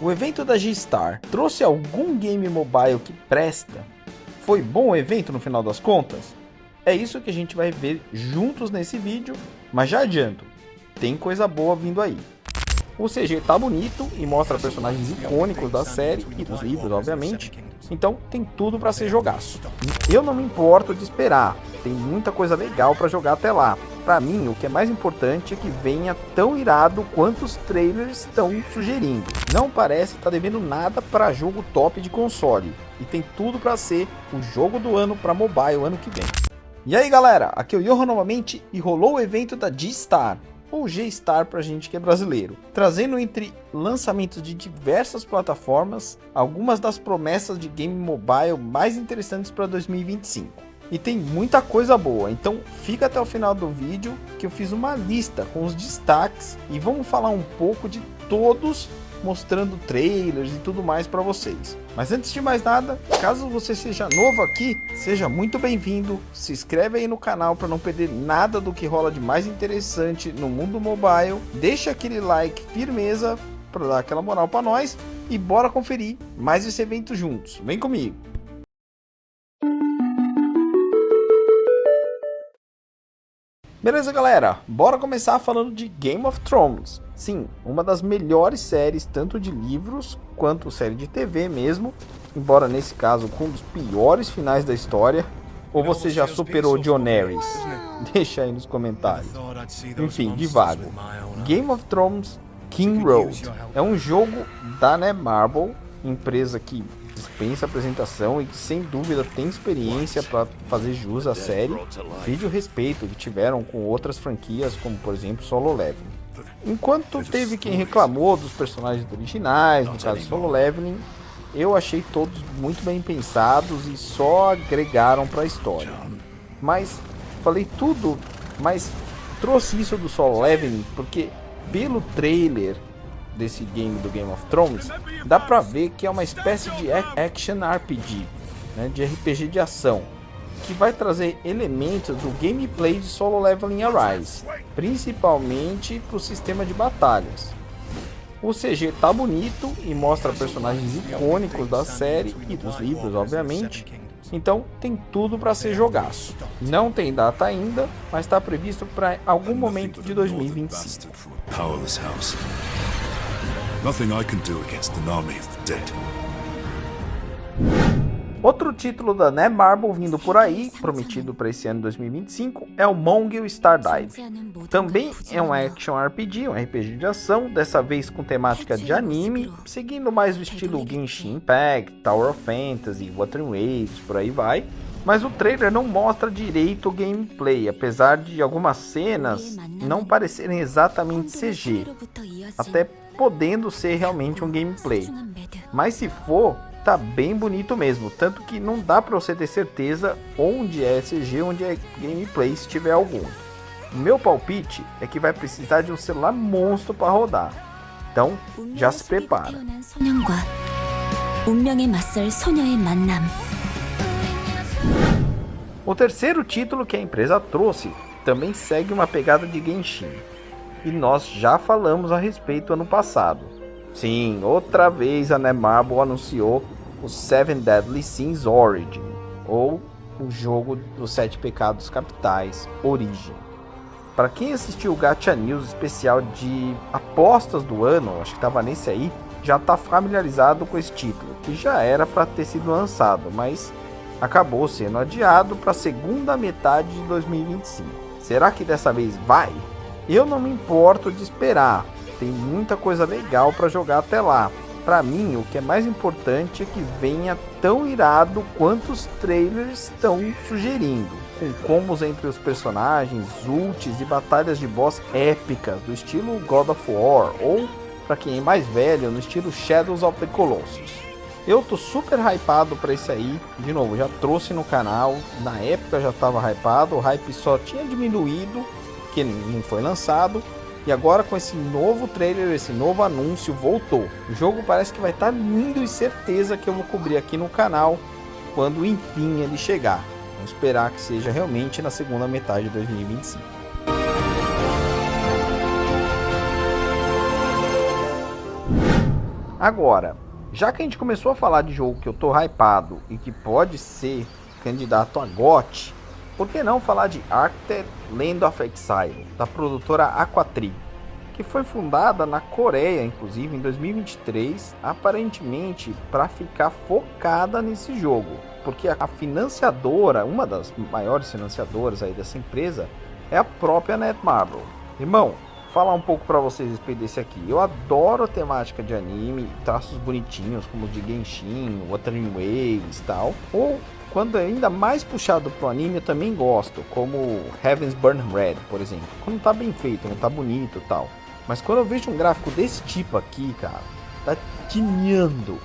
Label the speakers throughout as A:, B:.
A: O evento da G-Star trouxe algum game mobile que presta? Foi bom o evento no final das contas? É isso que a gente vai ver juntos nesse vídeo, mas já adianto, tem coisa boa vindo aí. O CG tá bonito e mostra personagens icônicos da série e dos livros, obviamente, então tem tudo para ser jogaço. Eu não me importo de esperar, tem muita coisa legal para jogar até lá. Para mim, o que é mais importante é que venha tão irado quanto os trailers estão sugerindo. Não parece estar devendo nada para jogo top de console, e tem tudo para ser o jogo do ano para mobile ano que vem. E aí galera, aqui é o Yohan novamente e rolou o evento da G-Star, ou G-Star pra gente que é brasileiro, trazendo entre lançamentos de diversas plataformas, algumas das promessas de game mobile mais interessantes para 2025. E tem muita coisa boa, então fica até o final do vídeo que eu fiz uma lista com os destaques e vamos falar um pouco de todos, mostrando trailers e tudo mais para vocês. Mas antes de mais nada, caso você seja novo aqui, seja muito bem-vindo, se inscreve aí no canal para não perder nada do que rola de mais interessante no mundo mobile, deixa aquele like firmeza para dar aquela moral para nós e bora conferir mais esse evento juntos, vem comigo! Beleza galera, bora começar falando de Game of Thrones. Sim, uma das melhores séries tanto de livros quanto série de TV mesmo, embora nesse caso com um dos piores finais da história. Ou você já superou Daenerys? Deixa aí nos comentários. Enfim, divago. Game of Thrones King Road é um jogo da Netmarble, empresa que dispensa apresentação e que sem dúvida tem experiência para fazer jus à série, vídeo respeito que tiveram com outras franquias como por exemplo Solo Leveling. Enquanto teve quem reclamou dos personagens originais, no caso Solo Leveling, eu achei todos muito bem pensados e só agregaram para a história. Mas falei tudo, mas trouxe isso do Solo Leveling porque pelo trailer desse game do Game of Thrones, dá pra ver que é uma espécie de action RPG, né, de RPG de ação, que vai trazer elementos do gameplay de Solo Leveling Arise, principalmente para o sistema de batalhas. O CG tá bonito e mostra personagens icônicos da série e dos livros, obviamente, então tem tudo para ser jogaço. Não tem data ainda, mas está previsto para algum momento de 2025. Nothing I can do against an army of the dead. Outro título da Netmarble vindo por aí, prometido para esse ano 2025, é o Mongil Stardive. Também é um action RPG, um RPG de ação, dessa vez com temática de anime, seguindo mais o estilo Genshin Impact, Tower of Fantasy, Wuthering Waves, por aí vai. Mas o trailer não mostra direito o gameplay, apesar de algumas cenas não parecerem exatamente CG, até podendo ser realmente um gameplay. Mas se for, tá bem bonito mesmo, tanto que não dá para você ter certeza onde é CG, onde é gameplay, se tiver algum. O meu palpite é que vai precisar de um celular monstro para rodar, então já se prepara. O terceiro título que a empresa trouxe também segue uma pegada de Genshin, e nós já falamos a respeito ano passado. Sim, outra vez a Netmarble anunciou o Seven Deadly Sins Origin, ou o jogo dos 7 pecados capitais, Origem. Para quem assistiu o Gacha News especial de apostas do ano, acho que estava nesse aí, já está familiarizado com esse título, que já era para ter sido lançado, mas acabou sendo adiado para a segunda metade de 2025. Será que dessa vez vai? Eu não me importo de esperar, tem muita coisa legal para jogar até lá. Para mim, o que é mais importante é que venha tão irado quanto os trailers estão sugerindo, com combos entre os personagens, ults e batalhas de boss épicas, do estilo God of War, ou, para quem é mais velho, no estilo Shadows of the Colossus. Eu tô super hypado para esse aí, de novo, já trouxe no canal, na época já estava hypado, o hype só tinha diminuído, que não foi lançado, e agora com esse novo trailer, esse novo anúncio, voltou. O jogo parece que vai estar lindo e certeza que eu vou cobrir aqui no canal quando enfim ele chegar. Vamos esperar que seja realmente na segunda metade de 2025. Agora, já que a gente começou a falar de jogo que eu tô hypado e que pode ser candidato a GOT, por que não falar de Arcted Land of Exile, da produtora Aquatree, que foi fundada na Coreia, inclusive, em 2023, aparentemente para ficar focada nesse jogo, porque a financiadora, uma das maiores financiadoras aí dessa empresa, é a própria Netmarble. Irmão, falar um pouco para vocês a respeito desse aqui. Eu adoro a temática de anime, traços bonitinhos como o de Genshin, Wuthering Waves e tal, ou quando é ainda mais puxado pro anime, eu também gosto, como Heaven's Burn Red, por exemplo. Quando tá bem feito, não tá bonito e tal. Mas quando eu vejo um gráfico desse tipo aqui, cara, tá tinhando.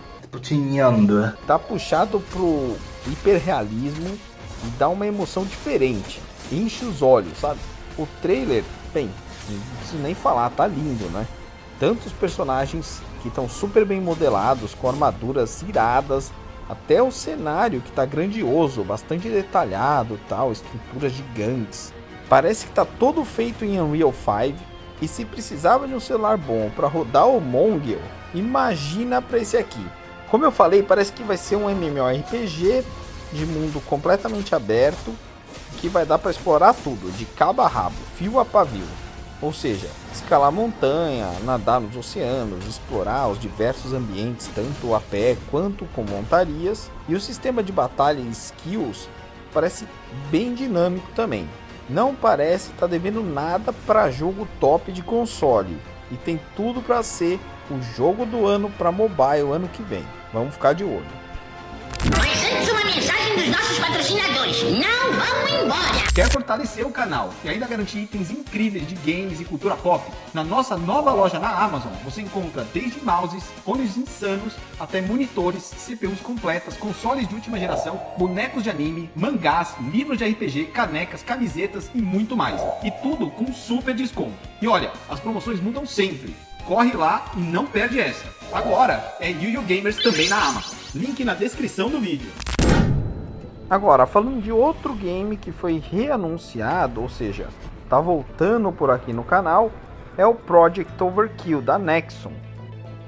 A: Tá puxado pro hiperrealismo e dá uma emoção diferente. Enche os olhos, sabe? O trailer, bem, não preciso nem falar, tá lindo, né? Tantos personagens que estão super bem modelados, com armaduras iradas, até o cenário que tá grandioso, bastante detalhado, tal, estruturas gigantes. Parece que tá todo feito em Unreal 5, e se precisava de um celular bom para rodar o Mongeal, imagina para esse aqui. Como eu falei, parece que vai ser um MMORPG de mundo completamente aberto, que vai dar para explorar tudo, de cabo a rabo, fio a pavio. Ou seja, escalar montanha, nadar nos oceanos, explorar os diversos ambientes, tanto a pé quanto com montarias. E o sistema de batalha e skills parece bem dinâmico também. Não parece estar devendo nada para jogo top de console. E tem tudo para ser o jogo do ano para mobile ano que vem. Vamos ficar de olho.
B: Mas antes, uma mensagem dos nossos patrocinadores. Não vamos embora!
C: Quer fortalecer o canal e ainda garantir itens incríveis de games e cultura pop? Na nossa nova loja na Amazon, você encontra desde mouses, fones insanos, até monitores, CPUs completas, consoles de última geração, bonecos de anime, mangás, livros de RPG, canecas, camisetas e muito mais. E tudo com super desconto. E olha, as promoções mudam sempre. Corre lá e não perde essa. Agora é Yu Gamers também na Amazon. Link na descrição do vídeo.
A: Agora, falando de outro game que foi reanunciado, ou seja, tá voltando por aqui no canal, é o Project Overkill da Nexon,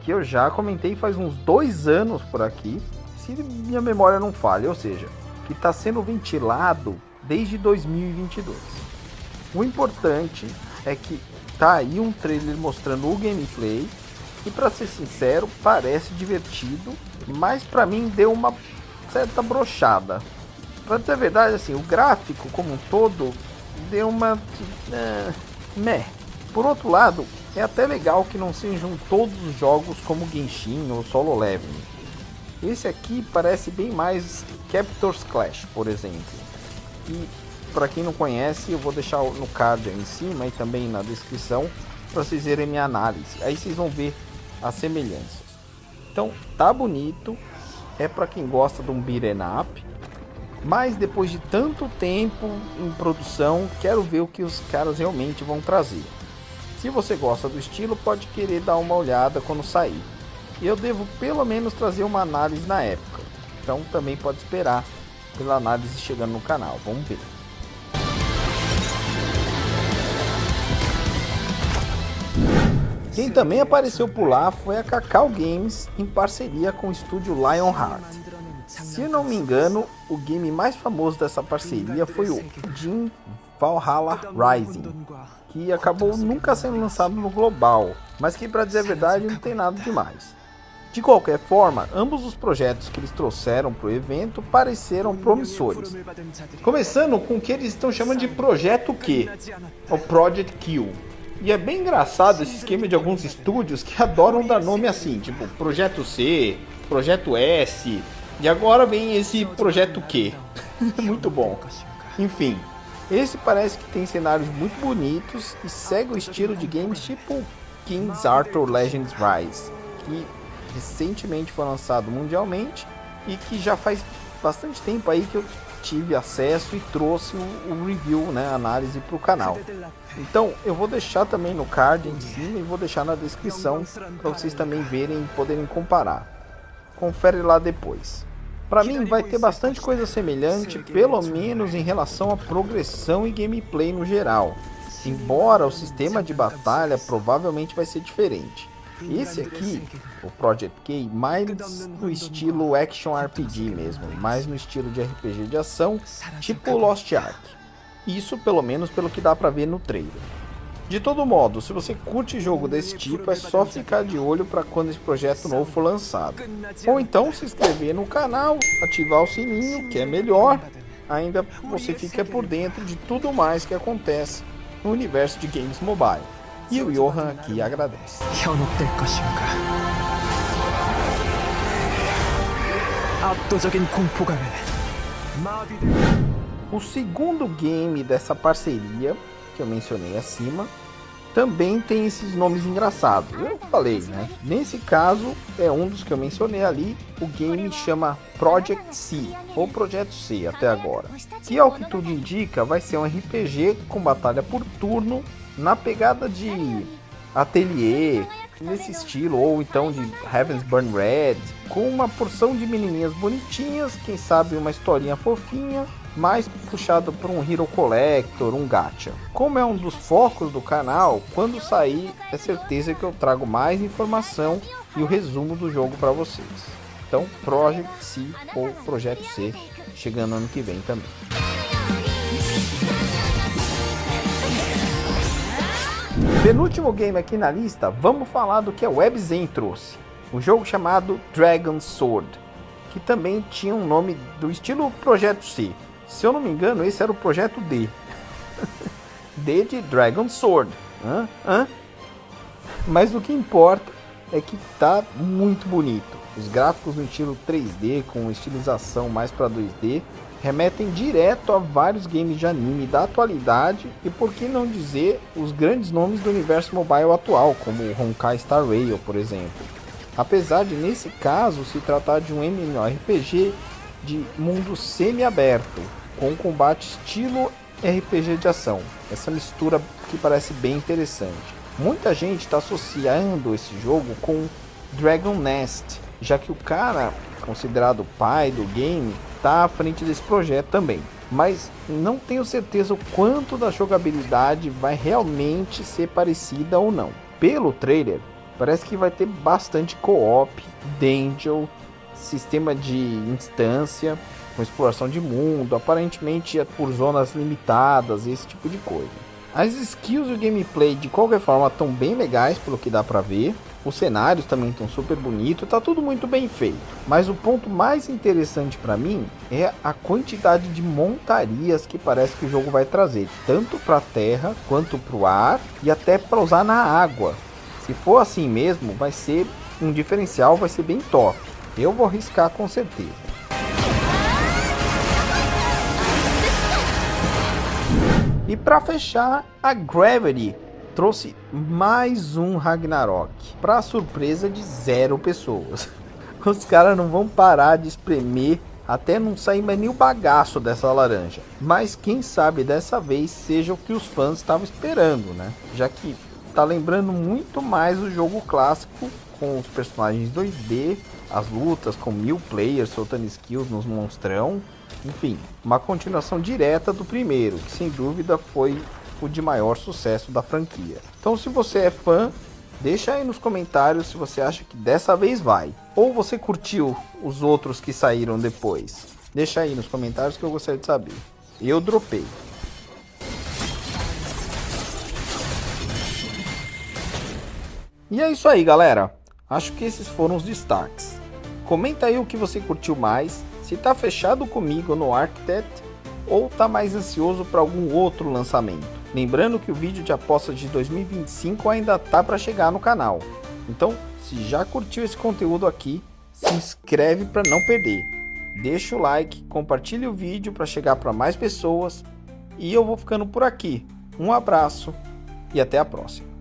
A: que eu já comentei faz uns 2 anos por aqui, se minha memória não falha, ou seja, que está sendo ventilado desde 2022. O importante é que tá aí um trailer mostrando o gameplay e, para ser sincero, parece divertido, mas para mim deu uma certa brochada. Pra dizer a verdade, assim, o gráfico como um todo deu uma meh. Por outro lado, é até legal que não sejam todos os jogos como Genshin ou Solo Leveling. Esse aqui parece bem mais Captors Clash, por exemplo. E para quem não conhece, eu vou deixar no card aí em cima e também na descrição para vocês verem minha análise. Aí vocês vão ver as semelhanças. Então, tá bonito, é para quem gosta de um beat'em up. Mas depois de tanto tempo em produção, quero ver o que os caras realmente vão trazer. Se você gosta do estilo, pode querer dar uma olhada quando sair. E eu devo pelo menos trazer uma análise na época. Então também pode esperar pela análise chegando no canal. Vamos ver. Quem também apareceu por lá foi a Kakao Games em parceria com o estúdio Lionheart. Se eu não me engano, o game mais famoso dessa parceria foi o Jin Valhalla Rising, que acabou nunca sendo lançado no global, mas que, para dizer a verdade, não tem nada demais. De qualquer forma, ambos os projetos que eles trouxeram para o evento pareceram promissores. Começando com o que eles estão chamando de Projeto Q, o Project Q. E é bem engraçado esse esquema de alguns estúdios que adoram dar nome assim, tipo Projeto C, Projeto S... E agora vem esse Projeto Q. Muito bom. Enfim, esse parece que tem cenários muito bonitos e segue o estilo de games tipo King's Arthur Legends Rise, que recentemente foi lançado mundialmente e que já faz bastante tempo aí que eu tive acesso e trouxe o review, né, a análise para o canal. Então eu vou deixar também no card em cima e vou deixar na descrição para vocês também verem e poderem comparar. Confere lá depois. Para mim vai ter bastante coisa semelhante, pelo menos em relação à progressão e gameplay no geral. Embora o sistema de batalha provavelmente vai ser diferente. Esse aqui, o Project K, mais no estilo Action RPG mesmo, mais no estilo de RPG de ação, tipo Lost Ark. Isso pelo menos pelo que dá pra ver no trailer. De todo modo, se você curte jogo desse tipo, é só ficar de olho para quando esse projeto novo for lançado. Ou então se inscrever no canal, ativar o sininho, que é melhor. Ainda você fica por dentro de tudo mais que acontece no universo de games mobile. E o Johan aqui agradece. O segundo game dessa parceria, que eu mencionei acima, também tem esses nomes engraçados. Eu falei, né? Nesse caso, é um dos que eu mencionei ali. O game chama Project C, ou Projeto C até agora. Que ao que tudo indica, vai ser um RPG com batalha por turno, na pegada de Atelier, nesse estilo, ou então de Heaven's Burn Red, com uma porção de menininhas bonitinhas, quem sabe uma historinha fofinha, mais puxado por um Hero Collector, um gacha. Como é um dos focos do canal, quando sair é certeza que eu trago mais informação e o resumo do jogo para vocês. Então, Project C ou Projeto C, chegando ano que vem também. Penúltimo game aqui na lista, vamos falar do que a WebZen trouxe. Um jogo chamado Dragon Sword, que também tinha um nome do estilo Projeto C. Se eu não me engano, esse era o Projeto D. D de Dragon Sword. Mas o que importa é que tá muito bonito. Os gráficos no estilo 3D, com estilização mais para 2D, remetem direto a vários games de anime da atualidade e, por que não dizer, os grandes nomes do universo mobile atual, como o Honkai Star Rail, por exemplo. Apesar de, nesse caso, se tratar de um MMORPG de mundo semi-aberto, com combate estilo RPG de ação. Essa mistura que parece bem interessante. Muita gente está associando esse jogo com Dragon Nest, já que o cara, considerado o pai do game, está à frente desse projeto também. Mas não tenho certeza o quanto da jogabilidade vai realmente ser parecida ou não. Pelo trailer, parece que vai ter bastante co-op, dungeon, sistema de instância, com exploração de mundo, aparentemente é por zonas limitadas, esse tipo de coisa. As skills e o gameplay de qualquer forma estão bem legais pelo que dá pra ver. Os cenários também estão super bonitos, tá tudo muito bem feito. Mas o ponto mais interessante para mim é a quantidade de montarias que parece que o jogo vai trazer, tanto para a terra quanto para o ar e até para usar na água. Se for assim mesmo, vai ser um diferencial, vai ser bem top. Eu vou arriscar com certeza. E para fechar, a Gravity trouxe mais um Ragnarok, para surpresa de 0 pessoas. Os caras não vão parar de espremer até não sair mais nem o bagaço dessa laranja. Mas quem sabe dessa vez seja o que os fãs estavam esperando, né? Já que tá lembrando muito mais o jogo clássico, com os personagens 2D, as lutas com 1000 players soltando skills nos monstrão. Enfim, uma continuação direta do primeiro, que sem dúvida foi o de maior sucesso da franquia. Então, se você é fã, deixa aí nos comentários se você acha que dessa vez vai. Ou você curtiu os outros que saíram depois. Deixa aí nos comentários que eu gostaria de saber. Eu dropei. E é isso aí, galera. Acho que esses foram os destaques. Comenta aí o que você curtiu mais, se tá fechado comigo no Architect ou tá mais ansioso para algum outro lançamento. Lembrando que o vídeo de apostas de 2025 ainda tá para chegar no canal. Então, se já curtiu esse conteúdo aqui, se inscreve para não perder. Deixa o like, compartilhe o vídeo para chegar para mais pessoas e eu vou ficando por aqui. Um abraço e até a próxima.